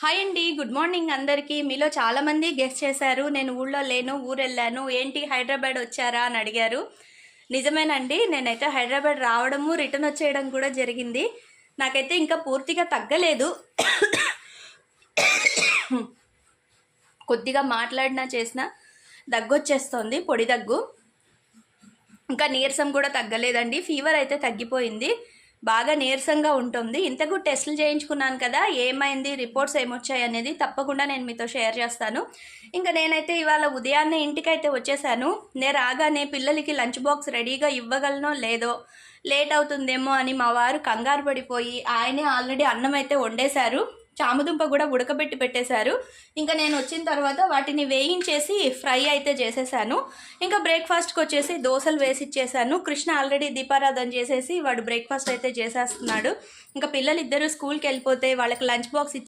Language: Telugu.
హాయ్ అండి. గుడ్ మార్నింగ్ అందరికీ. మీలో చాలామంది గెస్ చేశారు. నేను ఊళ్ళో లేను, ఊరెళ్ళాను. ఏంటి హైదరాబాద్ వచ్చారా అని అడిగారు. నిజమేనండి. నేనైతే హైదరాబాద్ రావడము, రిటర్న్ వచ్చేయడం కూడా జరిగింది. నాకైతే ఇంకా పూర్తిగా తగ్గలేదు. కొద్దిగా మాట్లాడినా చేసినా దగ్గొచ్చేస్తోంది, పొడి దగ్గు. ఇంకా నీరసం కూడా తగ్గలేదండి. ఫీవర్ అయితే తగ్గిపోయింది. బాగా నీరసంగా ఉంటుంది. ఇంతకు టెస్టులు చేయించుకున్నాను కదా, ఏమైంది, రిపోర్ట్స్ ఏమొచ్చాయి అనేది తప్పకుండా నేను మీతో షేర్ చేస్తాను. ఇంకా నేనైతే ఇవాళ ఉదయాన్నే ఇంటికైతే వచ్చేసాను. నేను రాగానే పిల్లలకి లంచ్ బాక్స్ రెడీగా ఇవ్వగలనో లేదో, లేట్ అవుతుందేమో అని మా వారు కంగారు పడిపోయి ఆయనే ఆల్రెడీ అన్నం అయితే వండేశారు. చామదుంప కూడా ఉడకబెట్టి పెట్టేశారు. ఇంకా నేను వచ్చిన తర్వాత వాటిని వేయించేసి ఫ్రై అయితే చేసేసాను. ఇంకా బ్రేక్ఫాస్ట్కి వచ్చేసి దోశలు వేసి ఇచ్చేసాను. కృష్ణ ఆల్రెడీ దీపారాధన చేసేసి వాడు బ్రేక్ఫాస్ట్ అయితే చేసేస్తున్నాడు. ఇంకా పిల్లలు ఇద్దరు స్కూల్కి వెళ్ళిపోతే వాళ్ళకి లంచ్ బాక్స్